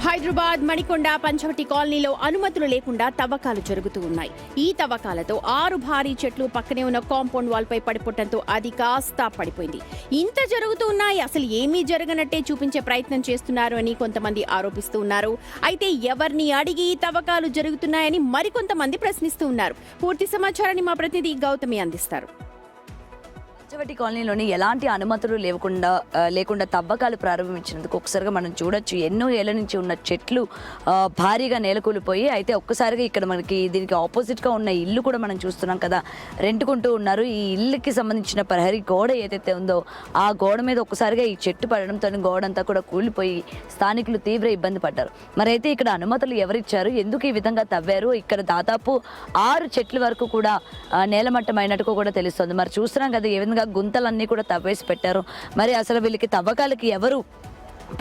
హైదరాబాద్ మణికొండ పంచవటి కాలనీలో అనుమతులు లేకుండా తవ్వకాలు జరుగుతూ ఉన్నాయి. ఈ తవ్వకాలతో 6 భారీ చెట్లు పక్కనే ఉన్న కాంపౌండ్ వాల్ పై పడిపోవడంతో అది కాస్త పడిపోయింది. ఇంత జరుగుతూ ఉన్నాయి, అసలు ఏమీ జరగనట్టే చూపించే ప్రయత్నం చేస్తున్నారు అని కొంతమంది ఆరోపిస్తూ ఉన్నారు. అయితే ఎవరిని అడిగి తవ్వకాలు జరుగుతున్నాయని మరికొంతమంది ప్రశ్నిస్తూ ఉన్నారు. పూర్తి సమాచారాన్ని మా ప్రతినిధి గౌతమి అందిస్తారు. పంచవటి కాలనీలోని ఎలాంటి అనుమతులు లేకుండా తవ్వకాలు ప్రారంభించినందుకు ఒకసారిగా మనం చూడొచ్చు. ఎన్నో ఏళ్ల నుంచి ఉన్న చెట్లు భారీగా నేలకూలిపోయి, అయితే ఒక్కసారిగా ఇక్కడ మనకి దీనికి ఆపోజిట్గా ఉన్న ఇల్లు కూడా మనం చూస్తున్నాం కదా, రెంటుకుంటూ ఉన్నారు. ఈ ఇల్లుకి సంబంధించిన ప్రహరీ గోడ ఏదైతే ఉందో ఆ గోడ మీద ఒక్కసారిగా ఈ చెట్టు పడడంతో గోడ అంతా కూడా కూలిపోయి స్థానికులు తీవ్ర ఇబ్బంది పడ్డారు. మరి అయితే ఇక్కడ అనుమతులు ఎవరిచ్చారు, ఎందుకు ఈ విధంగా తవ్వారు, ఇక్కడ దాదాపు 6 చెట్ల వరకు కూడా నేలమట్టం అయినట్టుగా కూడా తెలుస్తుంది. మరి చూస్తున్నాం కదా ఏ విధంగా గుంతలన్నీ కూడా తవ్వేసి పెట్టారు. మరి అసలు వీళ్ళకి తవ్వకాలకి ఎవరు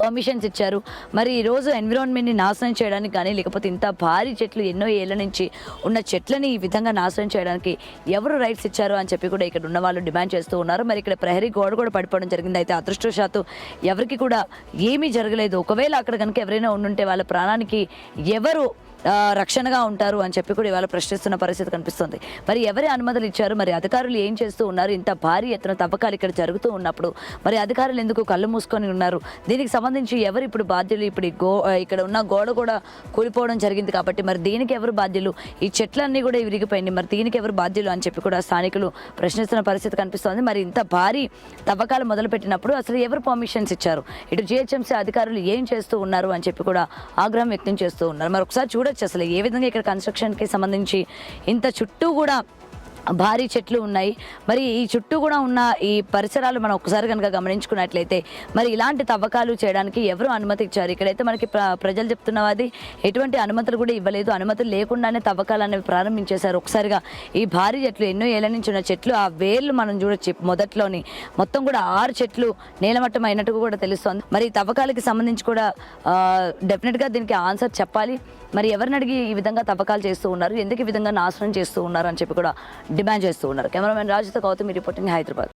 పర్మిషన్స్ ఇచ్చారు, మరి ఈరోజు ఎన్విరాన్మెంట్ని నాశనం చేయడానికి కానీ, లేకపోతే ఇంత భారీ చెట్లు ఎన్నో ఏళ్ల నుంచి ఉన్న చెట్లని ఈ విధంగా నాశనం చేయడానికి ఎవరు రైట్స్ ఇచ్చారు అని చెప్పి కూడా ఇక్కడ ఉన్న వాళ్ళు డిమాండ్ చేస్తూ ఉన్నారు. మరి ఇక్కడ ప్రహరీ గోడ కూడా పడిపోవడం జరిగింది. అయితే అదృష్టవశాత్తు ఎవరికి కూడా ఏమీ జరగలేదు. ఒకవేళ అక్కడ కనుక ఎవరైనా ఉండుంటే వాళ్ళ ప్రాణానికి ఎవరు రక్షణగా ఉంటారు అని చెప్పి కూడా ఇవాళ ప్రశ్నిస్తున్న పరిస్థితి కనిపిస్తుంది. మరి ఎవరి అనుమతులు ఇచ్చారు, మరి అధికారులు ఏం చేస్తూ ఉన్నారు, ఇంత భారీ ఎత్తున తవ్వకాలు ఇక్కడ జరుగుతూ ఉన్నప్పుడు మరి అధికారులు ఎందుకు కళ్ళు మూసుకొని ఉన్నారు, దీనికి సంబంధించి ఎవరు ఇప్పుడు బాధ్యులు, ఇప్పుడు ఇక్కడ ఉన్న గోడ కూడా కూలిపోవడం జరిగింది కాబట్టి మరి దీనికి ఎవరు బాధ్యులు, ఈ చెట్లన్నీ కూడా విరిగిపోయింది, మరి దీనికి ఎవరు బాధ్యులు అని చెప్పి కూడా స్థానికులు ప్రశ్నిస్తున్న పరిస్థితి కనిపిస్తోంది. మరి ఇంత భారీ తవ్వకాలు మొదలుపెట్టినప్పుడు అసలు ఎవరు పర్మిషన్స్ ఇచ్చారు, ఇటు జిహెచ్ఎంసీ అధికారులు ఏం చేస్తూ ఉన్నారు అని చెప్పి కూడా ఆగ్రహం వ్యక్తం చేస్తూ ఉన్నారు. మరి ఒకసారి చూడొచ్చు అసలు ఏ విధంగా ఇక్కడ కన్స్ట్రక్షన్కి సంబంధించి ఇంత చుట్టూ కూడా భారీ చెట్లు ఉన్నాయి. మరి ఈ చుట్టూ కూడా ఉన్న ఈ పరిసరాలు మనం ఒకసారి కనుక గమనించుకున్నట్లయితే మరి ఇలాంటి తవ్వకాలు చేయడానికి ఎవరు అనుమతి ఇచ్చారు, ఇక్కడైతే మనకి ప్రజలు చెప్తున్నది ఎటువంటి అనుమతులు కూడా ఇవ్వలేదు, అనుమతులు లేకుండానే తవ్వకాలు అనేవి ప్రారంభించేశారు. ఒకసారిగా ఈ భారీ చెట్లు ఎన్నో ఏళ్ల నుంచి ఉన్న చెట్లు ఆ వేర్లు మనం చూడొచ్చు. మొదట్లోని మొత్తం కూడా 6 చెట్లు నేలమట్టం అయినట్టుగా కూడా తెలుస్తోంది. మరి ఈ తవ్వకాలకి సంబంధించి కూడా డెఫినెట్గా దీనికి ఆన్సర్ చెప్పాలి. మరి ఎవరిని అడిగి ఈ విధంగా తవ్వకాలు చేస్తూ ఉన్నారు, ఎందుకు ఈ విధంగా నాశనం చేస్తూ ఉన్నారు అని చెప్పి కూడా డిమాండ్ చేస్తూ ఉన్నారు. కెమెరామెన్ రాజుతో గౌతమి రిపోర్టింగ్, హైదరాబాద్.